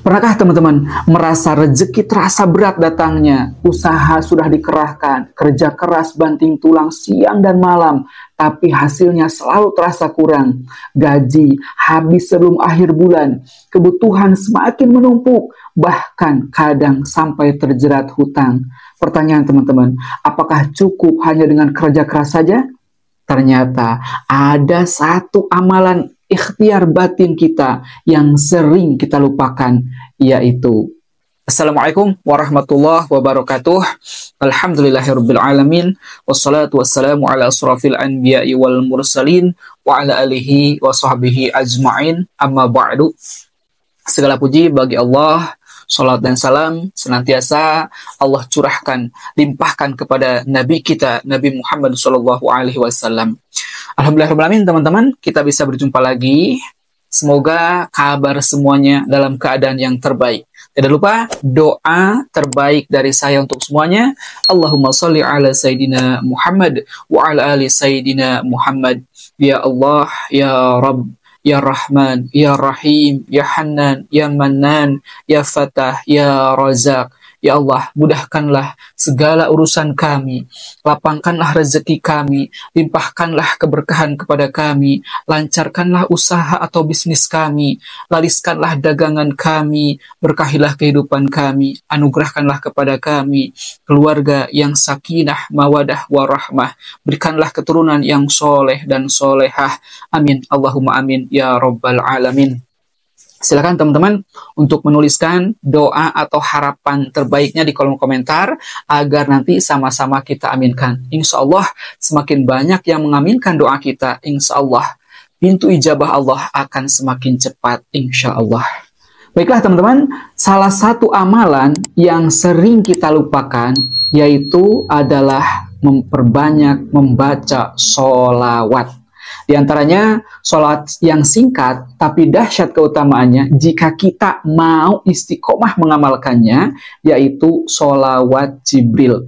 Pernahkah teman-teman merasa rezeki terasa berat datangnya, usaha sudah dikerahkan, kerja keras banting tulang siang dan malam, tapi hasilnya selalu terasa kurang. Gaji habis sebelum akhir bulan, kebutuhan semakin menumpuk, bahkan kadang sampai terjerat hutang. Pertanyaan teman-teman, apakah cukup hanya dengan kerja keras saja? Ternyata ada satu amalan ikhtiar batin kita yang sering kita lupakan, yaitu Assalamualaikum warahmatullahi wabarakatuh. Alhamdulillahirabbil alamin, wassalatu wassalamu ala asrofil anbiya'i wal mursalin wa ala alihi wa sahbihi ajma'in, amma ba'du. Segala puji bagi Allah, salat dan salam senantiasa Allah curahkan, limpahkan kepada Nabi kita, Nabi Muhammad SAW. Alhamdulillahirrahmanirrahim, teman-teman, kita bisa berjumpa lagi. Semoga kabar semuanya dalam keadaan yang terbaik. Tidak lupa doa terbaik dari saya untuk semuanya. Allahumma sholli ala Sayyidina Muhammad wa ala ali Sayyidina Muhammad. Ya Allah, Ya Rabb, Ya Rahman, Ya Rahim, Ya Hannan, Ya Mannan, Ya Fatah, Ya Razak. Ya Allah, mudahkanlah segala urusan kami, lapangkanlah rezeki kami, limpahkanlah keberkahan kepada kami, lancarkanlah usaha atau bisnis kami, lariskanlah dagangan kami, berkahilah kehidupan kami, anugerahkanlah kepada kami keluarga yang sakinah, mawadah, warahmah, berikanlah keturunan yang soleh dan solehah. Amin, Allahumma amin, ya Rabbal alamin. Silakan teman-teman untuk menuliskan doa atau harapan terbaiknya di kolom komentar agar nanti sama-sama kita aminkan. Insya Allah semakin banyak yang mengaminkan doa kita, insya Allah pintu ijabah Allah akan semakin cepat, insya Allah. Baiklah teman-teman, salah satu amalan yang sering kita lupakan yaitu adalah memperbanyak membaca sholawat. Di antaranya sholat yang singkat tapi dahsyat keutamaannya jika kita mau istiqomah mengamalkannya, yaitu sholawat Jibril.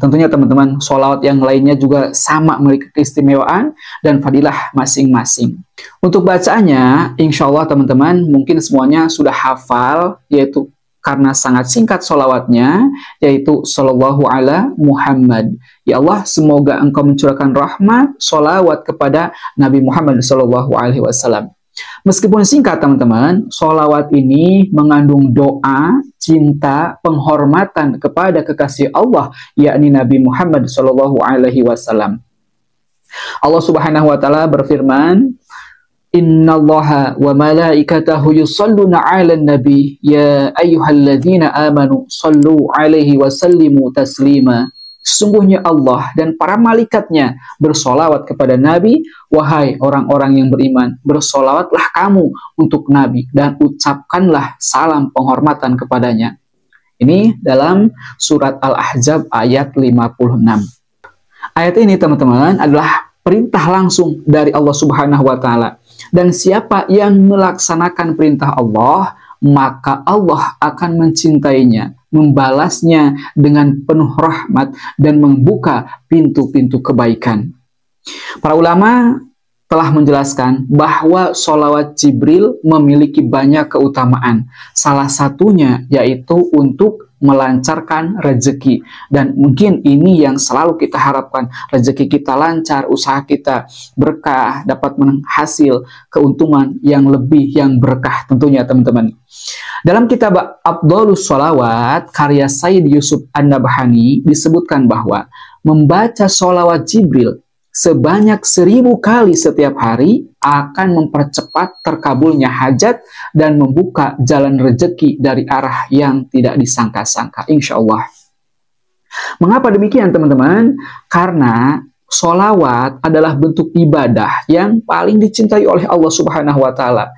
Tentunya teman-teman, sholawat yang lainnya juga sama memiliki keistimewaan dan fadilah masing-masing. Untuk bacaannya, insya Allah teman-teman mungkin semuanya sudah hafal, yaitu karena sangat singkat sholawatnya, yaitu Sallallahu ala Muhammad. Ya Allah, semoga Engkau mencurahkan rahmat, sholawat kepada Nabi Muhammad Sallallahu Alaihi Wasallam. Meskipun singkat teman-teman, sholawat ini mengandung doa, cinta, penghormatan kepada kekasih Allah, yakni Nabi Muhammad Sallallahu Alaihi Wasallam. Allah Subhanahu Wa Taala berfirman, Innallaha wa malaikatahu yusalluna 'alan nabi ya ayyuhalladzina amanu sallu 'alaihi wa sallimu taslima. Sesungguhnya Allah dan para malaikatnya bersolawat kepada Nabi, wahai orang-orang yang beriman, bersolawatlah kamu untuk Nabi dan ucapkanlah salam penghormatan kepadanya. Ini dalam surat Al-Ahzab ayat 56. Ayat ini teman-teman adalah perintah langsung dari Allah Subhanahu wa Ta'ala. Dan siapa yang melaksanakan perintah Allah, maka Allah akan mencintainya, membalasnya dengan penuh rahmat dan membuka pintu-pintu kebaikan. Para ulama telah menjelaskan bahwa sholawat Jibril memiliki banyak keutamaan. Salah satunya yaitu untuk melancarkan rezeki. Dan mungkin ini yang selalu kita harapkan. Rezeki kita lancar, usaha kita berkah, dapat menghasil keuntungan yang lebih, yang berkah tentunya teman-teman. Dalam kitab Afdhalus Sholawat, karya Sayyid Yusuf An-Nabhani disebutkan bahwa membaca sholawat Jibril sebanyak 1000 kali setiap hari akan mempercepat terkabulnya hajat dan membuka jalan rezeki dari arah yang tidak disangka-sangka, insya Allah. Mengapa demikian teman-teman? Karena sholawat adalah bentuk ibadah yang paling dicintai oleh Allah Subhanahu wa Ta'ala.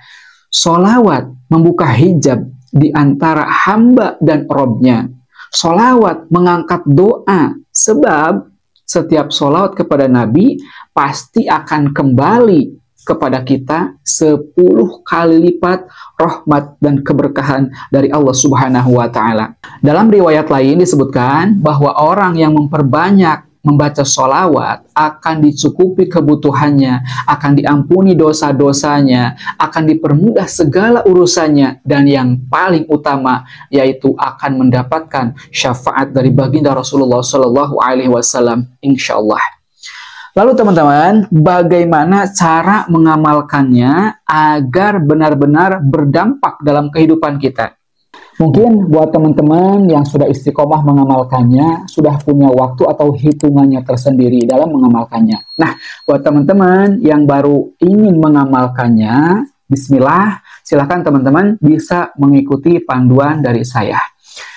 Sholawat membuka hijab di antara hamba dan Robnya. Sholawat mengangkat doa, sebab setiap sholawat kepada Nabi pasti akan kembali kepada kita 10 kali lipat rahmat dan keberkahan dari Allah Subhanahu wa Ta'ala. Dalam riwayat lain disebutkan bahwa orang yang memperbanyak membaca sholawat akan dicukupi kebutuhannya, akan diampuni dosa-dosanya, akan dipermudah segala urusannya, dan yang paling utama yaitu akan mendapatkan syafaat dari baginda Rasulullah Shallallahu Alaihi Wasallam, insya Allah. Lalu teman-teman, bagaimana cara mengamalkannya agar benar-benar berdampak dalam kehidupan kita? Mungkin buat teman-teman yang sudah istiqomah mengamalkannya, sudah punya waktu atau hitungannya tersendiri dalam mengamalkannya. Nah, buat teman-teman yang baru ingin mengamalkannya, bismillah, silakan teman-teman bisa mengikuti panduan dari saya.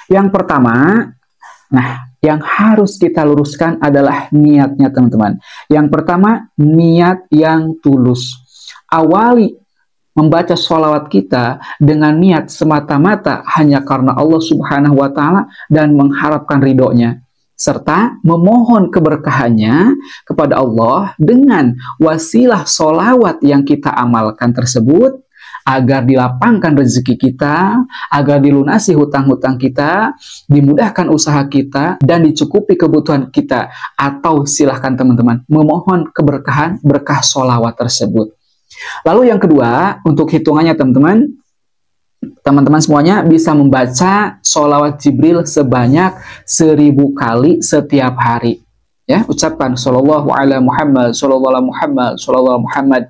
Yang pertama, yang harus kita luruskan adalah niatnya teman-teman. Yang pertama, niat yang tulus. Awali membaca sholawat kita dengan niat semata-mata hanya karena Allah Subhanahu wa Ta'ala dan mengharapkan ridhonya, serta memohon keberkahannya kepada Allah dengan wasilah sholawat yang kita amalkan tersebut, agar dilapangkan rezeki kita, agar dilunasi hutang-hutang kita, dimudahkan usaha kita, dan dicukupi kebutuhan kita. Atau silahkan teman-teman memohon keberkahan berkah sholawat tersebut. Lalu yang kedua, untuk hitungannya teman-teman semuanya bisa membaca sholawat Jibril sebanyak 1000 kali setiap hari. Ya, ucapkan Shallallahu ala Muhammad, Shallallahu ala Muhammad, Shallallahu ala Muhammad.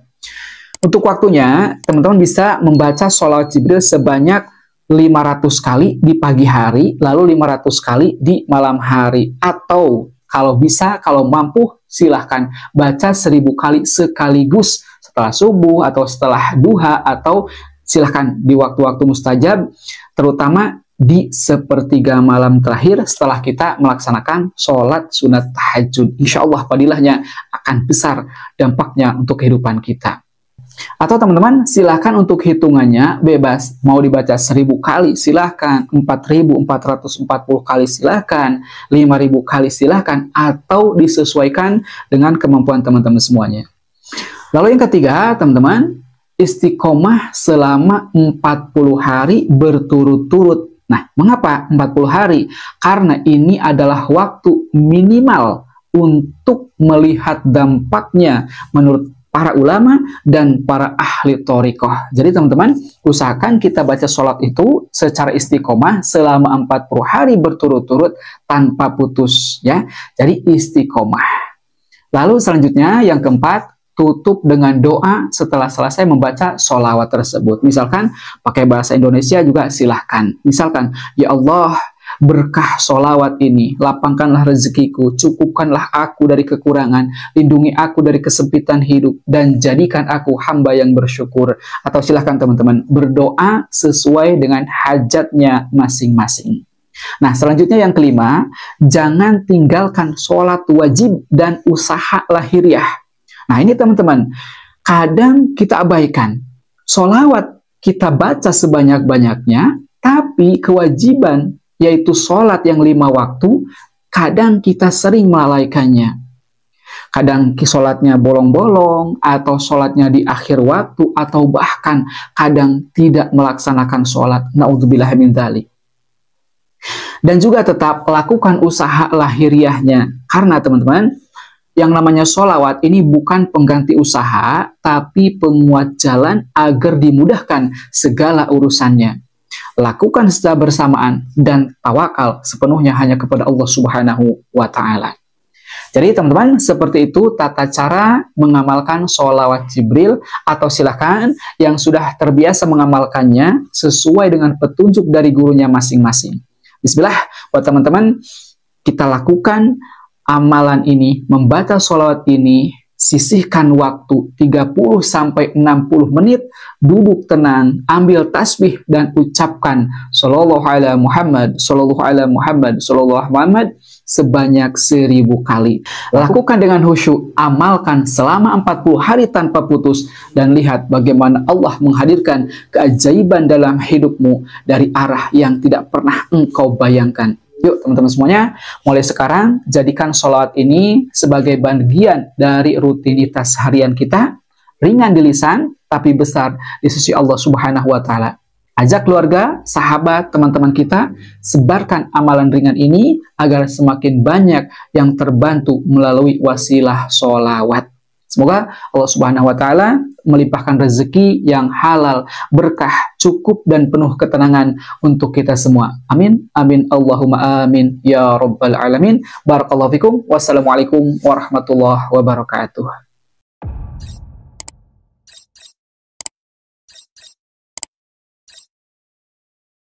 Untuk waktunya, teman-teman bisa membaca sholawat Jibril sebanyak 500 kali di pagi hari, lalu 500 kali di malam hari. Atau kalau bisa, kalau mampu, silahkan baca 1000 kali sekaligus setelah subuh atau setelah duha, atau silahkan di waktu-waktu mustajab, terutama di sepertiga malam terakhir setelah kita melaksanakan sholat sunat tahajud. Insya Allah fadilahnya akan besar dampaknya untuk kehidupan kita. Atau teman-teman silahkan untuk hitungannya bebas, mau dibaca 1000 kali silahkan, 4440 kali silahkan, 5000 kali silahkan, atau disesuaikan dengan kemampuan teman-teman semuanya. Lalu yang ketiga, teman-teman, istiqomah selama 40 hari berturut-turut. Nah, mengapa 40 hari? Karena ini adalah waktu minimal untuk melihat dampaknya menurut para ulama dan para ahli thoriqah. Jadi teman-teman, usahakan kita baca sholat itu secara istiqomah selama 40 hari berturut-turut tanpa putus, ya. Jadi istiqomah. Lalu selanjutnya yang keempat, tutup dengan doa setelah selesai membaca sholawat tersebut. Misalkan pakai bahasa Indonesia juga silahkan. Misalkan, ya Allah, berkah sholawat ini, lapangkanlah rezekiku, cukupkanlah aku dari kekurangan, lindungi aku dari kesempitan hidup, dan jadikan aku hamba yang bersyukur. Atau silahkan teman-teman berdoa sesuai dengan hajatnya masing-masing. Nah, selanjutnya yang kelima, jangan tinggalkan sholat wajib dan usaha lahiriah. Nah, ini teman-teman, kadang kita abaikan. Sholawat kita baca sebanyak-banyaknya, tapi kewajiban, yaitu sholat yang 5 waktu, kadang kita sering melalaikannya. Kadang sholatnya bolong-bolong, atau sholatnya di akhir waktu, atau bahkan kadang tidak melaksanakan sholat. Na'udzubillah min dzalik. Dan juga tetap lakukan usaha lahiriahnya. Karena teman-teman, yang namanya sholawat ini bukan pengganti usaha, tapi penguat jalan agar dimudahkan segala urusannya. Lakukan secara bersamaan dan tawakal sepenuhnya hanya kepada Allah Subhanahu wa Ta'ala. Jadi teman-teman, seperti itu tata cara mengamalkan sholawat Jibril, atau silahkan yang sudah terbiasa mengamalkannya sesuai dengan petunjuk dari gurunya masing-masing. Bismillah, buat teman-teman, kita lakukan amalan ini, membaca sholawat ini, sisihkan waktu 30-60 menit, duduk tenang, ambil tasbih dan ucapkan Shallallahu ala Muhammad, Shallallahu ala Muhammad, Shallallahu ala Muhammad sebanyak 1000 kali. Lakukan dengan khusyuk, amalkan selama 40 hari tanpa putus, dan lihat bagaimana Allah menghadirkan keajaiban dalam hidupmu dari arah yang tidak pernah engkau bayangkan. Yuk teman-teman semuanya, mulai sekarang jadikan sholawat ini sebagai bagian dari rutinitas harian kita, ringan di lisan, tapi besar di sisi Allah Subhanahu wa Ta'ala. Ajak keluarga, sahabat, teman-teman kita, sebarkan amalan ringan ini agar semakin banyak yang terbantu melalui wasilah sholawat. Semoga Allah Subhanahu wa Ta'ala melimpahkan rezeki yang halal, berkah, cukup, dan penuh ketenangan untuk kita semua. Amin. Amin. Allahumma amin. Ya Rabbal Alamin. Barakallahu fikum. Wassalamualaikum warahmatullahi wabarakatuh.